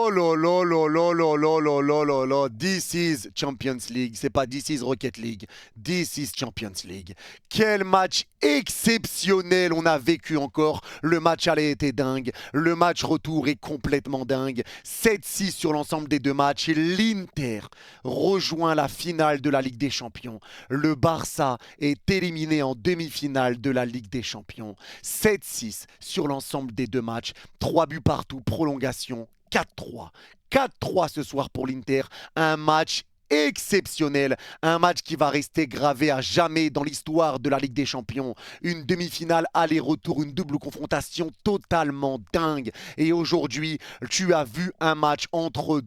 Oh là là là là là là là là là là. This is Champions League. C'est pas This is Rocket League. This is Champions League. Quel match exceptionnel on a vécu encore. Le match aller était dingue. Le match retour est complètement dingue. 7-6 sur l'ensemble des deux matchs. Et l'Inter rejoint la finale de la Ligue des Champions. Le Barça est éliminé en demi-finale de la Ligue des Champions. 7-6 sur l'ensemble des deux matchs. 3 buts partout, prolongation. 4-3. 4-3 ce soir pour l'Inter. Un match exceptionnel, un match qui va rester gravé à jamais dans l'histoire de la Ligue des Champions. Une demi-finale aller-retour, une double confrontation totalement dingue. Et aujourd'hui, tu as vu un match entre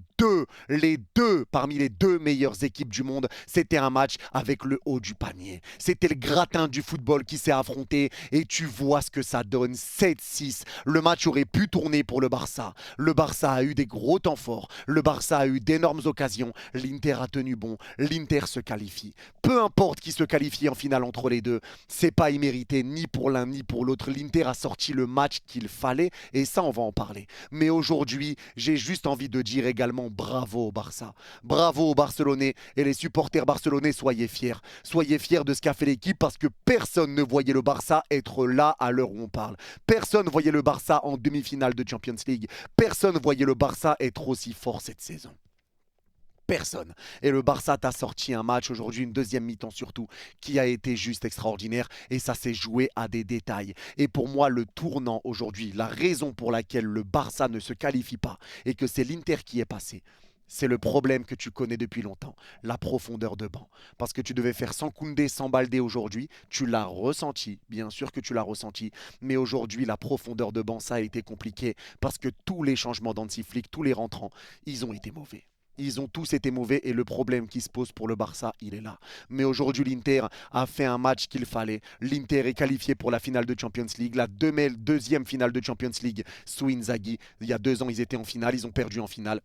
parmi les deux meilleures équipes du monde. C'était un match avec le haut du panier. C'était le gratin du football qui s'est affronté et tu vois ce que ça donne. 7-6. Le match aurait pu tourner pour le Barça. Le Barça a eu des gros temps forts. Le Barça a eu d'énormes occasions. L'Inter a tenu bon. L'Inter se qualifie. Peu importe qui se qualifie en finale entre les deux, c'est pas immérité ni pour l'un ni pour l'autre. L'Inter a sorti le match qu'il fallait et ça, on va en parler. Mais aujourd'hui, j'ai juste envie de dire également bravo au Barça. Bravo aux Barcelonais et les supporters barcelonais, soyez fiers. Soyez fiers de ce qu'a fait l'équipe parce que personne ne voyait le Barça être là à l'heure où on parle. Personne ne voyait le Barça en demi-finale de Champions League. Personne ne voyait le Barça être aussi fort cette saison. Personne. Et le Barça t'a sorti un match aujourd'hui, une deuxième mi-temps surtout, qui a été juste extraordinaire et ça s'est joué à des détails. Et pour moi, le tournant aujourd'hui, la raison pour laquelle le Barça ne se qualifie pas et que c'est l'Inter qui est passé, c'est le problème que tu connais depuis longtemps, la profondeur de banc. Parce que tu devais faire sans Koundé, sans Baldé aujourd'hui, tu l'as ressenti, bien sûr que tu l'as ressenti, mais aujourd'hui, la profondeur de banc, ça a été compliqué parce que tous les changements d'Hansi Flick, tous les rentrants, ils ont été mauvais. Ils ont tous été mauvais et le problème qui se pose pour le Barça, il est là. Mais aujourd'hui, l'Inter a fait un match qu'il fallait. L'Inter est qualifié pour la finale de Champions League, la deuxième finale de Champions League sous Inzaghi. Il y a 2 ans, ils étaient en finale, ils ont perdu en finale.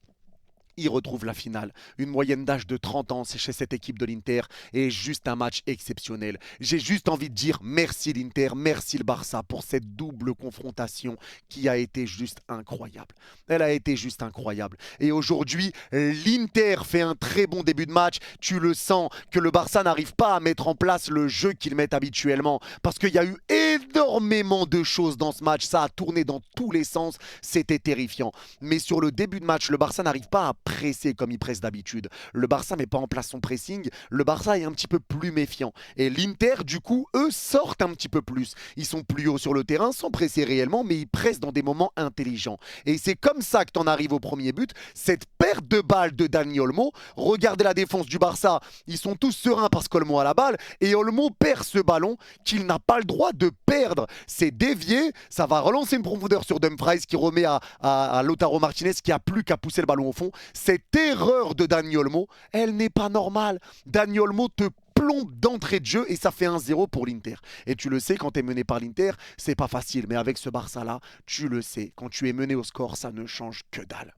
Ils retrouvent la finale. Une moyenne d'âge de 30 ans chez cette équipe de l'Inter et juste un match exceptionnel. J'ai juste envie de dire merci l'Inter, merci le Barça pour cette double confrontation qui a été juste incroyable. Elle a été juste incroyable. Et aujourd'hui, l'Inter fait un très bon début de match. Tu le sens que le Barça n'arrive pas à mettre en place le jeu qu'il met habituellement parce qu'il y a eu énormément de choses dans ce match. Ça a tourné dans tous les sens. C'était terrifiant. Mais sur le début de match, le Barça n'arrive pas à pressé comme il presse d'habitude. Le Barça met pas en place son pressing. Le Barça est un petit peu plus méfiant. Et l'Inter, du coup, eux sortent un petit peu plus. Ils sont plus hauts sur le terrain sans presser réellement, mais ils pressent dans des moments intelligents. Et c'est comme ça que tu en arrives au premier but. Cette perte de balle de Dani Olmo. Regardez la défense du Barça. Ils sont tous sereins parce qu'Olmo a la balle. Et Olmo perd ce ballon qu'il n'a pas le droit de perdre. C'est dévié. Ça va relancer une profondeur sur Dumfries qui remet à Lautaro Martinez qui a plus qu'à pousser le ballon au fond. Cette erreur de Dani Olmo, elle n'est pas normale. Dani Olmo te plombe d'entrée de jeu et ça fait 1-0 pour l'Inter. Et tu le sais, quand tu es mené par l'Inter, c'est pas facile. Mais avec ce Barça-là, tu le sais, quand tu es mené au score, ça ne change que dalle.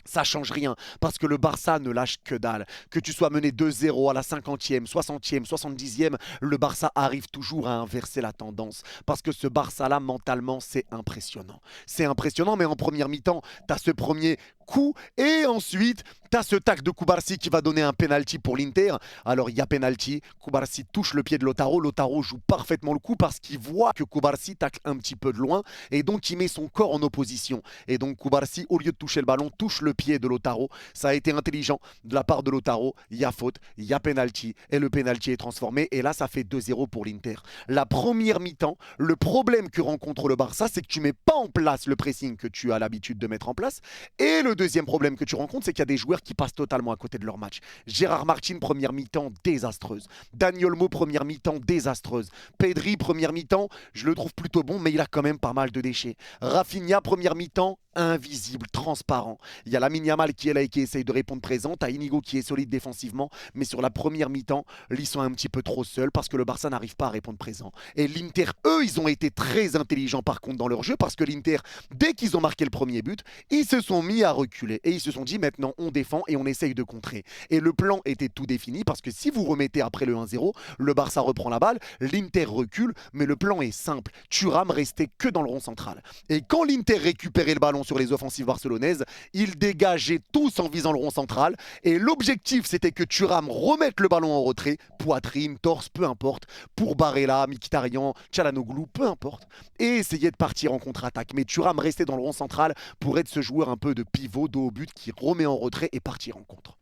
Ça change rien parce que le Barça ne lâche que dalle. Que tu sois mené 2-0 à la 50e, 60e, 70e, le Barça arrive toujours à inverser la tendance. Parce que ce Barça-là, mentalement, c'est impressionnant. C'est impressionnant, mais en première mi-temps, tu as ce premier coup et ensuite, tu as ce tac de Cubarsí qui va donner un penalty pour l'Inter. Alors, il y a penalty. Cubarsí touche le pied de Lautaro. Lautaro joue parfaitement le coup parce qu'il voit que Cubarsí tacle un petit peu de loin et donc il met son corps en opposition. Et donc, Cubarsí, au lieu de toucher le ballon, touche le pied de Lautaro. Ça a été intelligent de la part de Lautaro. Il y a faute, il y a penalty et le penalty est transformé. Et là, ça fait 2-0 pour l'Inter. La première mi-temps, le problème que rencontre le Barça, c'est que tu mets pas en place le pressing que tu as l'habitude de mettre en place. Et le deuxième problème que tu rencontres, c'est qu'il y a des joueurs qui passent totalement à côté de leur match. Gérard Martin, première mi-temps, désastreuse. Dani Olmo, première mi-temps, désastreuse. Pedri, première mi-temps, je le trouve plutôt bon, mais il a quand même pas mal de déchets. Rafinha, première mi-temps, invisible, transparent. Il y a Lamine Yamal qui est là et qui essaye de répondre présent. T'as Inigo qui est solide défensivement, mais sur la première mi-temps, ils sont un petit peu trop seuls parce que le Barça n'arrive pas à répondre présent. Et l'Inter, eux, ils ont été très intelligents par contre dans leur jeu parce que l'Inter, dès qu'ils ont marqué le premier but, ils se sont mis à regarder reculé. Et ils se sont dit maintenant on défend et on essaye de contrer. Et le plan était tout défini parce que si vous remettez après le 1-0, le Barça reprend la balle, l'Inter recule, mais le plan est simple. Thuram restait que dans le rond central. Et quand l'Inter récupérait le ballon sur les offensives barcelonaises, ils dégageaient tous en visant le rond central. Et l'objectif, c'était que Thuram remette le ballon en retrait, poitrine, torse, peu importe, pour Barella, Mkhitaryan, Çalhanoğlu, peu importe, et essayer de partir en contre-attaque. Mais Thuram restait dans le rond central pour être ce joueur un peu de pivot, dos au but, qui remet en retrait et partir en contre.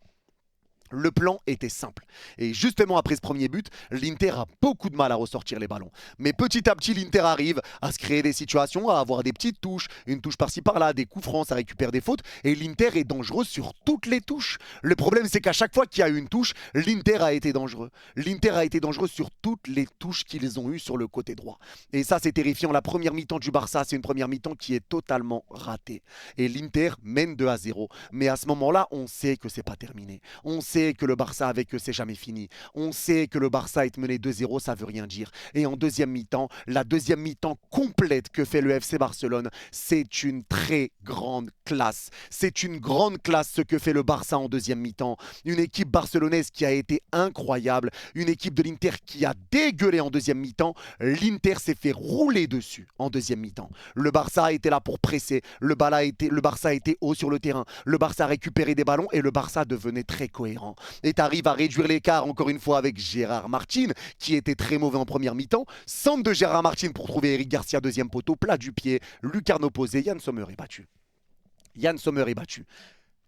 Le plan était simple. Et justement après ce premier but, l'Inter a beaucoup de mal à ressortir les ballons. Mais petit à petit, l'Inter arrive à se créer des situations, à avoir des petites touches, une touche par-ci par-là, des coups francs, ça récupère des fautes. Et l'Inter est dangereux sur toutes les touches. Le problème, c'est qu'à chaque fois qu'il y a eu une touche, l'Inter a été dangereux. L'Inter a été dangereux sur toutes les touches qu'ils ont eues sur le côté droit. Et ça, c'est terrifiant. La première mi-temps du Barça, c'est une première mi-temps qui est totalement ratée. Et l'Inter mène 2-0. Mais à ce moment-là, on sait que c'est pas terminé. On sait que le Barça avec eux c'est jamais fini. On sait que le Barça est mené 2-0, ça veut rien dire. Et en deuxième mi-temps, la deuxième mi-temps complète que fait le FC Barcelone, c'est une très grande classe. C'est une grande classe ce que fait le Barça en deuxième mi-temps. Une équipe barcelonaise qui a été incroyable, une équipe de l'Inter qui a dégueulé en deuxième mi-temps. L'Inter s'est fait rouler dessus en deuxième mi-temps. Le Barça a été là pour presser, le Barça a été haut sur le terrain, le Barça a récupéré des ballons et le Barça devenait très cohérent. Et tu arrives à réduire l'écart encore une fois avec Gérard Martin, qui était très mauvais en première mi-temps. Centre de Gérard Martin pour trouver Eric Garcia, deuxième poteau, plat du pied, lucarne opposée, Yann Sommer est battu. Yann Sommer est battu.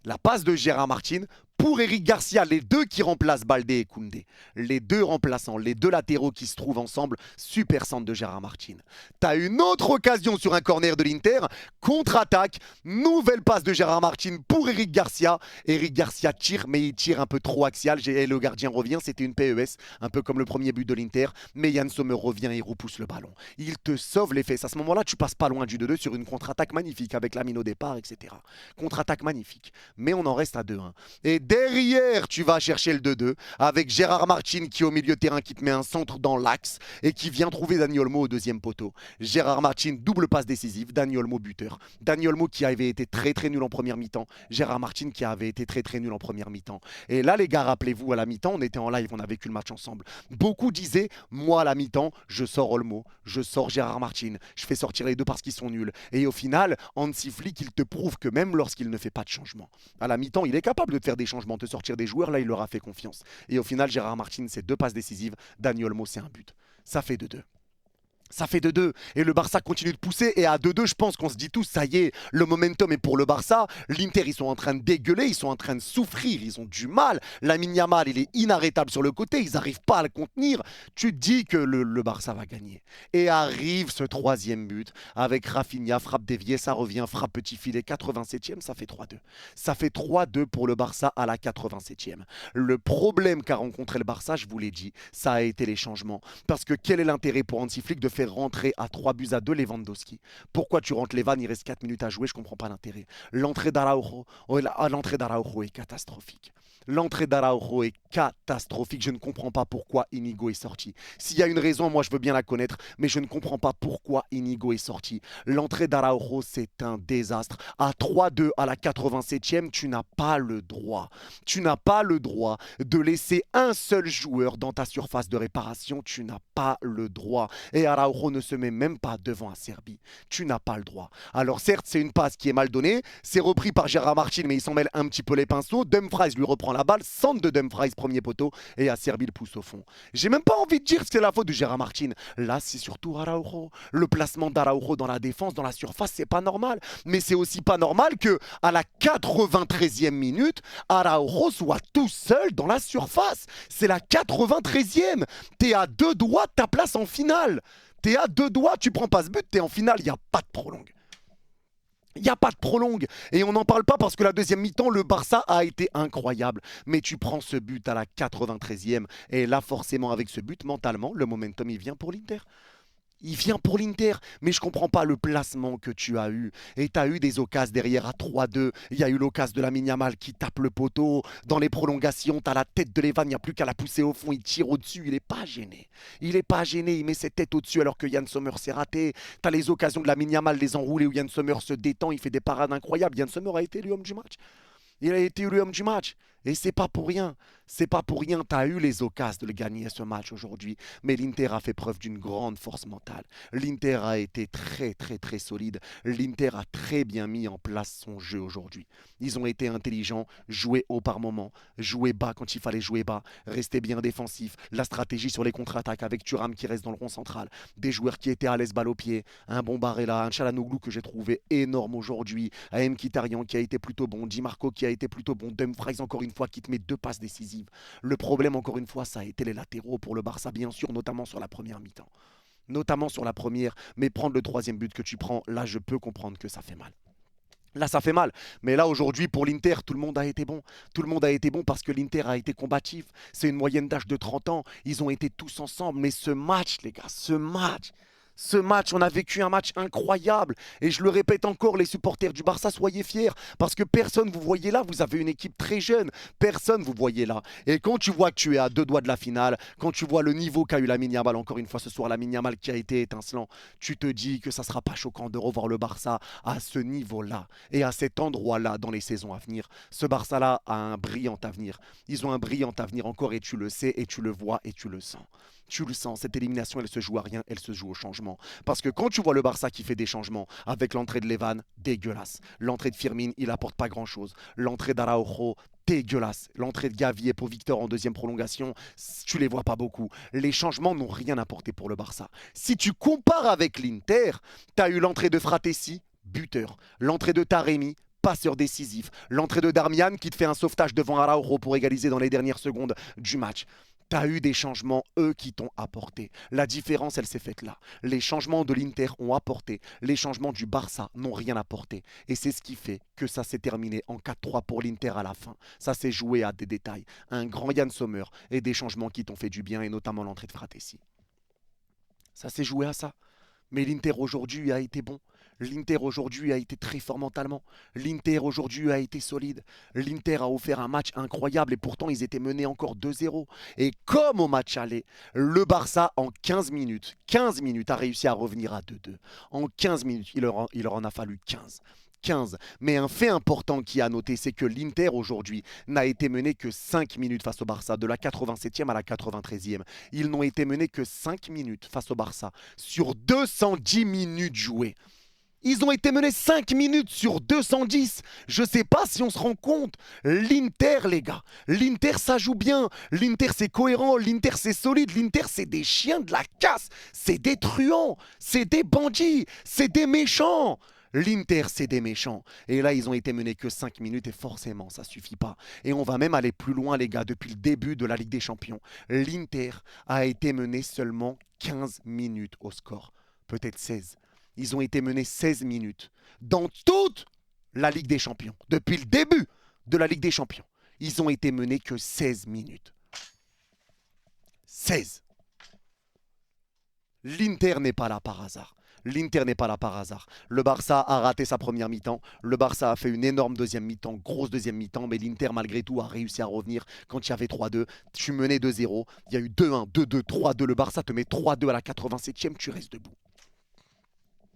La passe de Gérard Martin pour Eric Garcia, les deux qui remplacent Baldé et Koundé. Les deux remplaçants, les deux latéraux qui se trouvent ensemble, super centre de Gérard Martin. T'as une autre occasion sur un corner de l'Inter, contre-attaque, nouvelle passe de Gérard Martin pour Eric Garcia. Eric Garcia tire, mais il tire un peu trop axial, et le gardien revient, c'était une PES, un peu comme le premier but de l'Inter, mais Yann Sommer revient et repousse le ballon. Il te sauve les fesses. À ce moment-là, tu passes pas loin du 2-2 sur une contre-attaque magnifique avec Lamine au départ, etc. Contre-attaque magnifique, mais on en reste à 2-1. Et derrière, tu vas chercher le 2-2 avec Gérard Martin qui est au milieu de terrain, qui te met un centre dans l'axe et qui vient trouver Dani Olmo au deuxième poteau. Gérard Martin, double passe décisive, Dani Olmo buteur. Dani Olmo qui avait été très très nul en première mi-temps. Gérard Martin qui avait été très très nul en première mi-temps. Et là les gars, rappelez-vous, à la mi-temps, on était en live, on a vécu le match ensemble. Beaucoup disaient, moi à la mi-temps, je sors Olmo, je sors Gérard Martin, je fais sortir les deux parce qu'ils sont nuls. Et au final, Hansi Flick, il te prouve que même lorsqu'il ne fait pas de changement, à la mi-temps, il est capable de te faire des changements, de sortir des joueurs, là il leur a fait confiance. Et au final, Gérard Martin, c'est deux passes décisives, Dani Olmo, c'est un but. Ça fait 2-2. Ça fait 2-2 et le Barça continue de pousser et à 2-2 je pense qu'on se dit tous ça y est, le momentum est pour le Barça. L'Inter ils sont en train de dégueuler, ils sont en train de souffrir, ils ont du mal. Lamine Yamal il est inarrêtable sur le côté, ils n'arrivent pas à le contenir. Tu te dis que le Barça va gagner. Et arrive ce troisième but avec Rafinha, frappe déviée, ça revient, frappe petit filet, 87e, ça fait 3-2. Ça fait 3-2 pour le Barça à la 87e. Le problème qu'a rencontré le Barça, je vous l'ai dit, ça a été les changements. Parce que quel est l'intérêt pour Hansi Flick de faire rentrer à 3-2 Lewandowski? Pourquoi tu rentres Levan, il reste 4 minutes à jouer, je comprends pas l'intérêt. L'entrée d'Araujo est catastrophique. L'entrée d'Araujo est catastrophique. Je ne comprends pas pourquoi Inigo est sorti. S'il y a une raison, moi je veux bien la connaître, mais je ne comprends pas pourquoi Inigo est sorti. L'entrée d'Araujo, c'est un désastre. À 3-2 à la 87e, tu n'as pas le droit. Tu n'as pas le droit de laisser un seul joueur dans ta surface de réparation. Tu n'as pas le droit. Et Araujo ne se met même pas devant Acerbi. Tu n'as pas le droit. Alors certes, c'est une passe qui est mal donnée. C'est repris par Gérard Martin, mais il s'en mêle un petit peu les pinceaux. Dumfries lui reprend la balle, centre de Dumfries, premier poteau, et Acerbi le pousse au fond. J'ai même pas envie de dire que c'est la faute de Gérard Martin. Là, c'est surtout Araujo. Le placement d'Araujo dans la défense, dans la surface, c'est pas normal. Mais c'est aussi pas normal que à la 93e minute, Araujo soit tout seul dans la surface. C'est la 93e. T'es à 2 doigts de ta place en finale. T'es à 2 doigts, tu prends pas ce but, t'es en finale, il n'y a pas de prolongue. Il n'y a pas de prolongue. Et on n'en parle pas parce que la deuxième mi-temps, le Barça a été incroyable. Mais tu prends ce but à la 93e. Et là, forcément, avec ce but, mentalement, le momentum, il vient pour l'Inter. Il vient pour l'Inter, mais je comprends pas le placement que tu as eu. Et tu as eu des occasions derrière à 3-2. Il y a eu l'occasion de Lamine Yamal qui tape le poteau. Dans les prolongations, tu as la tête de Levan, il n'y a plus qu'à la pousser au fond, il tire au-dessus. Il n'est pas gêné. Il n'est pas gêné, il met ses têtes au-dessus alors que Yann Sommer s'est raté. Tu as les occasions de Lamine Yamal, les enroulés où Yann Sommer se détend, il fait des parades incroyables. Yann Sommer a été l'homme du match. Il a été l'homme du match. Et c'est pas pour rien. C'est pas pour rien. Tu as eu les occasions de le gagner ce match aujourd'hui. Mais l'Inter a fait preuve d'une grande force mentale. L'Inter a été très, très, très solide. L'Inter a très bien mis en place son jeu aujourd'hui. Ils ont été intelligents, joué haut par moment, joué bas quand il fallait jouer bas, rester bien défensif. La stratégie sur les contre-attaques avec Thuram qui reste dans le rond central. Des joueurs qui étaient à l'aise balle au pied. Un bon Barella, un Çalhanoğlu que j'ai trouvé énorme aujourd'hui. Un Mkhitaryan qui a été plutôt bon. Di Marco qui a été plutôt bon. Dumfries encore une fois qui te met 2 passes décisives. Le problème encore une fois ça a été les latéraux pour le Barça bien sûr, notamment sur la première mi-temps. Notamment sur la première, mais prendre le 3e but que tu prends, là je peux comprendre que ça fait mal. Là, ça fait mal. Mais là, aujourd'hui, pour l'Inter, tout le monde a été bon. Tout le monde a été bon parce que l'Inter a été combatif. C'est une moyenne d'âge de 30 ans. Ils ont été tous ensemble. Mais ce match, les gars, ce match, on a vécu un match incroyable. Et je le répète encore, les supporters du Barça, soyez fiers. Parce que personne vous voyez là. Vous avez une équipe très jeune. Personne vous voyez là. Et quand tu vois que tu es à 2 doigts de la finale, quand tu vois le niveau qu'a eu Lamine Yamal, encore une fois ce soir, Lamine Yamal qui a été étincelant, tu te dis que ça ne sera pas choquant de revoir le Barça à ce niveau-là et à cet endroit-là dans les saisons à venir. Ce Barça-là a un brillant avenir. Ils ont un brillant avenir encore et tu le sais et tu le vois et tu le sens. Tu le sens, cette élimination, elle se joue à rien, elle se joue au changement. Parce que quand tu vois le Barça qui fait des changements, avec l'entrée de Levan, dégueulasse. L'entrée de Firmin, il apporte pas grand-chose. L'entrée d'Araujo, dégueulasse. L'entrée de Gavi et pour Victor en 2e prolongation, tu les vois pas beaucoup. Les changements n'ont rien apporté pour le Barça. Si tu compares avec l'Inter, tu as eu l'entrée de Fratessi, buteur. L'entrée de Taremi, passeur décisif. L'entrée de Darmian qui te fait un sauvetage devant Araujo pour égaliser dans les dernières secondes du match. Tu as eu des changements, eux, qui t'ont apporté. La différence, elle s'est faite là. Les changements de l'Inter ont apporté. Les changements du Barça n'ont rien apporté. Et c'est ce qui fait que ça s'est terminé en 4-3 pour l'Inter à la fin. Ça s'est joué à des détails. Un grand Yann Sommer et des changements qui t'ont fait du bien, et notamment l'entrée de Fratessi. Ça s'est joué à ça. Mais l'Inter aujourd'hui a été bon. L'Inter aujourd'hui a été très fort mentalement. L'Inter aujourd'hui a été solide. L'Inter a offert un match incroyable et pourtant ils étaient menés encore 2-0. Et comme au match aller, le Barça en 15 minutes a réussi à revenir à 2-2. En 15 minutes, il leur en a fallu 15. 15. Mais un fait important qui a noté, c'est que l'Inter aujourd'hui n'a été mené que 5 minutes face au Barça, de la 87e à la 93e. Ils n'ont été menés que 5 minutes face au Barça sur 210 minutes jouées. Ils ont été menés 5 minutes sur 210. Je sais pas si on se rend compte. L'Inter, les gars. L'Inter, ça joue bien. L'Inter, c'est cohérent. L'Inter, c'est solide. L'Inter, c'est des chiens de la casse. C'est des truands. C'est des bandits. C'est des méchants. L'Inter, c'est des méchants. Et là, ils ont été menés que 5 minutes et forcément, ça suffit pas. Et on va même aller plus loin, les gars, depuis le début de la Ligue des Champions. L'Inter a été mené seulement 15 minutes au score. Peut-être 16. Ils ont été menés 16 minutes dans toute la Ligue des Champions. Depuis le début de la Ligue des Champions, ils ont été menés que 16 minutes. 16. L'Inter n'est pas là par hasard. L'Inter n'est pas là par hasard. Le Barça a raté sa première mi-temps. Le Barça a fait une énorme deuxième mi-temps, grosse deuxième mi-temps. Mais l'Inter, malgré tout, a réussi à revenir quand il y avait 3-2. Tu menais 2-0. Il y a eu 2-1, 2-2, 3-2. Le Barça te met 3-2 à la 87e. Tu restes debout.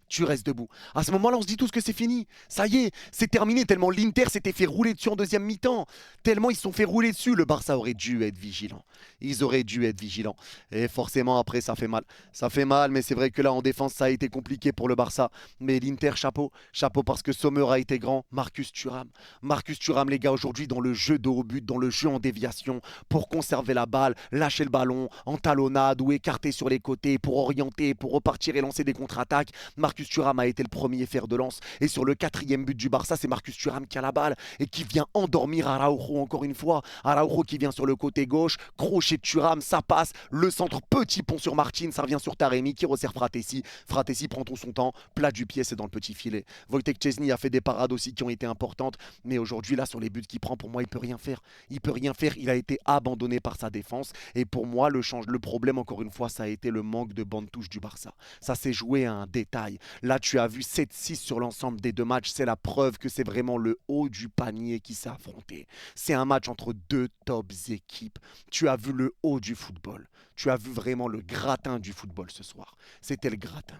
Tu restes debout. À ce moment-là, on se dit tous que c'est fini. Ça y est, c'est terminé. Tellement l'Inter s'était fait rouler dessus en deuxième mi-temps. Tellement ils se sont fait rouler dessus. Le Barça aurait dû être vigilant. Ils auraient dû être vigilants. Et forcément, après, ça fait mal. Ça fait mal, mais c'est vrai que là, en défense, ça a été compliqué pour le Barça. Mais l'Inter, chapeau. Chapeau parce que Sommer a été grand. Marcus Thuram. Marcus Thuram, les gars, aujourd'hui, dans le jeu de haut but, dans le jeu en déviation, pour conserver la balle, lâcher le ballon, en talonnade ou écarter sur les côtés, pour orienter, pour repartir et lancer des contre-attaques. Marcus Marcus Thuram a été le premier fer de lance. Et sur le 4e but du Barça, c'est Marcus Thuram qui a la balle et qui vient endormir Araujo encore une fois. Araujo qui vient sur le côté gauche, crochet de Thuram, ça passe. Le centre, petit pont sur Martin, ça revient sur Taremi qui resserre Fratessi. Fratessi prend tout son temps, plat du pied, c'est dans le petit filet. Wojtek Szczesny a fait des parades aussi qui ont été importantes. Mais aujourd'hui, là, sur les buts qu'il prend, pour moi, il peut rien faire. Il peut rien faire. Il a été abandonné par sa défense. Et pour moi, le problème, encore une fois, ça a été le manque de bande touche du Barça. Ça s'est joué à un détail. Là, tu as vu 7-6 sur l'ensemble des deux matchs. C'est la preuve que c'est vraiment le haut du panier qui s'est affronté. C'est un match entre deux tops équipes. Tu as vu le haut du football. Tu as vu vraiment le gratin du football ce soir. C'était le gratin.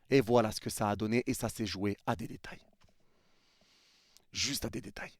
Et voilà ce que ça a donné. Et ça s'est joué à des détails. Juste à des détails.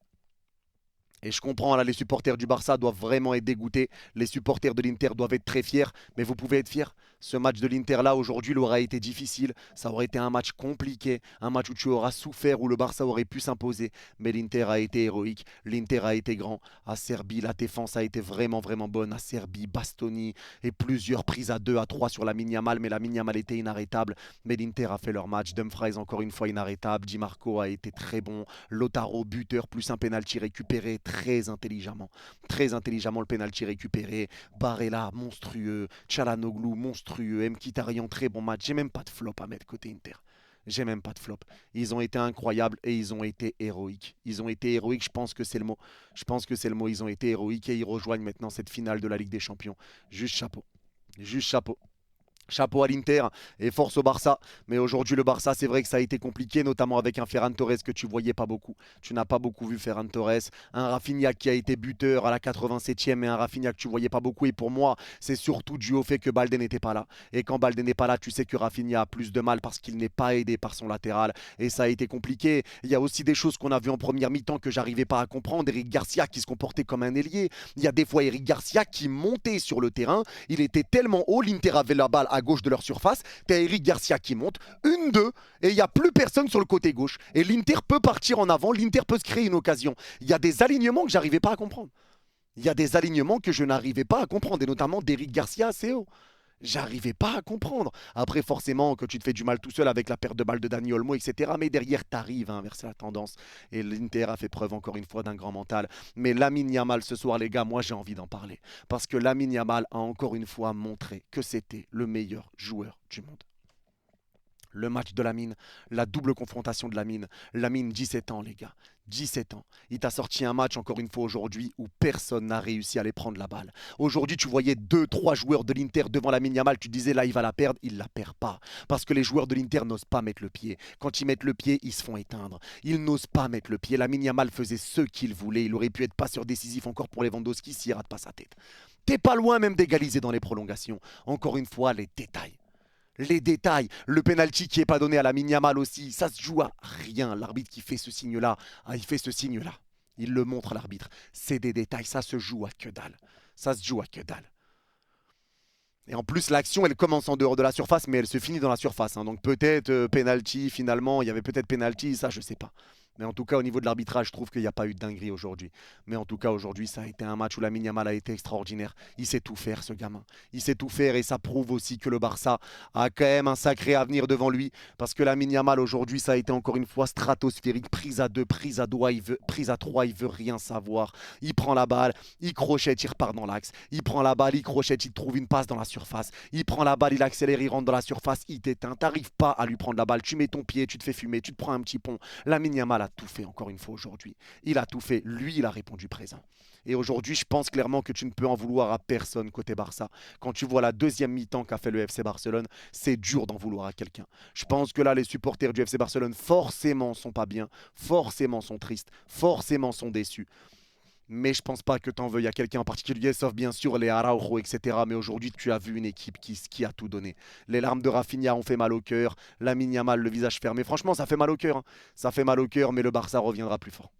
Et je comprends, là, les supporters du Barça doivent vraiment être dégoûtés. Les supporters de l'Inter doivent être très fiers. Mais vous pouvez être fiers. Ce match de l'Inter, là, aujourd'hui, il aurait été difficile. Ça aurait été un match compliqué. Un match où tu auras souffert, où le Barça aurait pu s'imposer. Mais l'Inter a été héroïque. L'Inter a été grand. À Serbie, la défense a été vraiment, vraiment bonne. À Serbie, Bastoni et plusieurs prises à 2, à 3 sur la Yamal. Mais la Yamal était inarrêtable. Mais l'Inter a fait leur match. Dumfries, encore une fois, inarrêtable. Di Marco a été très bon. Lautaro, buteur, plus un penalty récupéré. Très intelligemment le penalty récupéré. Barella, monstrueux. Çalhanoğlu, monstrueux. Mkhitaryan, très bon match. J'ai même pas de flop à mettre côté Inter. J'ai même pas de flop. Ils ont été incroyables et ils ont été héroïques. Ils ont été héroïques, je pense que c'est le mot. Je pense que c'est le mot. Ils ont été héroïques et ils rejoignent maintenant cette finale de la Ligue des Champions. Juste chapeau. Juste chapeau. Chapeau à l'Inter et force au Barça. Mais aujourd'hui, le Barça, c'est vrai que ça a été compliqué, notamment avec un Ferran Torres que tu voyais pas beaucoup. Tu n'as pas beaucoup vu Ferran Torres. Un Rafinha qui a été buteur à la 87e et un Rafinha que tu voyais pas beaucoup. Et pour moi, c'est surtout dû au fait que Balde n'était pas là. Et quand Balde n'est pas là, tu sais que Rafinha a plus de mal parce qu'il n'est pas aidé par son latéral. Et ça a été compliqué. Il y a aussi des choses qu'on a vues en première mi-temps que j'arrivais pas à comprendre. Eric Garcia qui se comportait comme un ailier. Il y a des fois Eric Garcia qui montait sur le terrain. Il était tellement haut, l'Inter avait la balle à gauche de leur surface, t'as Eric Garcia qui monte, 1-2, et il n'y a plus personne sur le côté gauche. Et l'Inter peut partir en avant, l'Inter peut se créer une occasion. Il y a des alignements que j'arrivais pas à comprendre. Il y a des alignements que je n'arrivais pas à comprendre, et notamment d'Eric Garcia assez haut. J'arrivais pas à comprendre. Après, forcément, que tu te fais du mal tout seul avec la perte de balle de Dani Olmo, etc. Mais derrière, tu arrives à inverser la tendance. Et l'Inter a fait preuve encore une fois d'un grand mental. Mais Lamine Yamal, ce soir, les gars, moi, j'ai envie d'en parler. Parce que Lamine Yamal a encore une fois montré que c'était le meilleur joueur du monde. Le match de Lamine, la double confrontation de Lamine. Lamine, 17 ans, les gars. 17 ans. Il t'a sorti un match, encore une fois, aujourd'hui, où personne n'a réussi à aller prendre la balle. Aujourd'hui, tu voyais 2-3 joueurs de l'Inter devant Lamine Yamal. Tu disais, là, il va la perdre. Il ne la perd pas. Parce que les joueurs de l'Inter n'osent pas mettre le pied. Quand ils mettent le pied, ils se font éteindre. Ils n'osent pas mettre le pied. Lamine Yamal faisait ce qu'il voulait. Il aurait pu être passeur décisif encore pour Lewandowski s'il rate pas sa tête. T'es pas loin même d'égaliser dans les prolongations. Encore une fois, les détails. Les détails, le penalty qui n'est pas donné à Lamine Yamal aussi, ça se joue à rien. L'arbitre qui fait ce signe-là, il fait ce signe-là. Il le montre l'arbitre. C'est des détails, ça se joue à que dalle. Ça se joue à que dalle. Et en plus, l'action, elle commence en dehors de la surface, mais elle se finit dans la surface. Donc peut-être penalty, finalement, il y avait peut-être penalty, ça je sais pas. Mais en tout cas, au niveau de l'arbitrage, je trouve qu'il n'y a pas eu de dinguerie aujourd'hui. Mais en tout cas, aujourd'hui, ça a été un match où Lamine Yamal a été extraordinaire. Il sait tout faire, ce gamin. Il sait tout faire et ça prouve aussi que le Barça a quand même un sacré avenir devant lui. Parce que Lamine Yamal, aujourd'hui, ça a été encore une fois stratosphérique. Prise à 2, prise à 3, prise à 3, il veut rien savoir. Il prend la balle, il crochette, il repart dans l'axe. Il prend la balle, il crochette, il trouve une passe dans la surface. Il prend la balle, il accélère, il rentre dans la surface, il t'éteint. T'arrives pas à lui prendre la balle. Tu mets ton pied, tu te fais fumer, tu te prends un petit pont. Lamine Yamal a tout fait encore une fois aujourd'hui. Il a tout fait. Lui, il a répondu présent. Et aujourd'hui, je pense clairement que tu ne peux en vouloir à personne côté Barça. Quand tu vois la deuxième mi-temps qu'a fait le FC Barcelone, c'est dur d'en vouloir à quelqu'un. Je pense que là, les supporters du FC Barcelone, forcément, sont pas bien, forcément sont tristes, forcément sont déçus. Mais je pense pas que tu en veuilles à quelqu'un en particulier, sauf bien sûr les Araujo, etc. Mais aujourd'hui, tu as vu une équipe qui a tout donné. Les larmes de Rafinha ont fait mal au cœur. Lamine Yamal, le visage fermé. Franchement, ça fait mal au cœur. Hein. Ça fait mal au cœur, mais le Barça reviendra plus fort.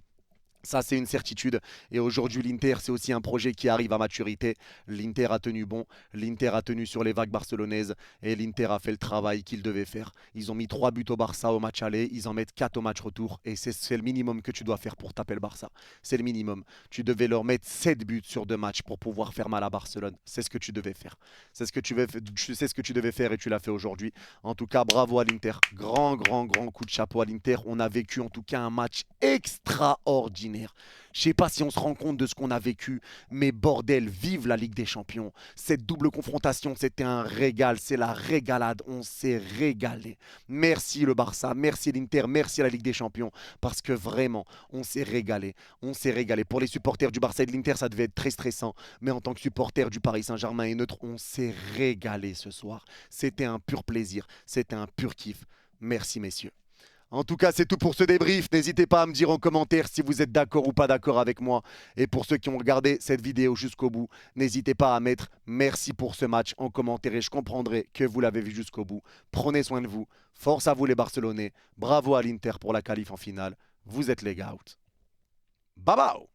Ça, c'est une certitude. Et aujourd'hui, l'Inter, c'est aussi un projet qui arrive à maturité. L'Inter a tenu bon, l'Inter a tenu sur les vagues barcelonaises et l'Inter a fait le travail qu'il devait faire. Ils ont mis 3 buts au Barça au match aller, ils en mettent 4 au match retour et c'est le minimum que tu dois faire pour taper le Barça. C'est le minimum. Tu devais leur mettre 7 buts sur 2 matchs pour pouvoir faire mal à Barcelone. C'est ce que tu devais faire. C'est ce que tu devais faire et tu l'as fait aujourd'hui. En tout cas, bravo à l'Inter. Grand, grand, grand coup de chapeau à l'Inter. On a vécu en tout cas un match extraordinaire. Je ne sais pas si on se rend compte de ce qu'on a vécu, mais bordel, vive la Ligue des Champions. Cette double confrontation, c'était un régal, c'est la régalade, on s'est régalé. Merci le Barça, merci l'Inter, merci la Ligue des Champions, parce que vraiment, on s'est régalé. On s'est régalé. Pour les supporters du Barça et de l'Inter, ça devait être très stressant, mais en tant que supporter du Paris Saint-Germain et neutre, on s'est régalé ce soir. C'était un pur plaisir, c'était un pur kiff. Merci messieurs. En tout cas, c'est tout pour ce débrief. N'hésitez pas à me dire en commentaire si vous êtes d'accord ou pas d'accord avec moi. Et pour ceux qui ont regardé cette vidéo jusqu'au bout, n'hésitez pas à mettre merci pour ce match en commentaire et je comprendrai que vous l'avez vu jusqu'au bout. Prenez soin de vous. Force à vous les Barcelonais. Bravo à l'Inter pour la qualif en finale. Vous êtes les gars out. Bye bye.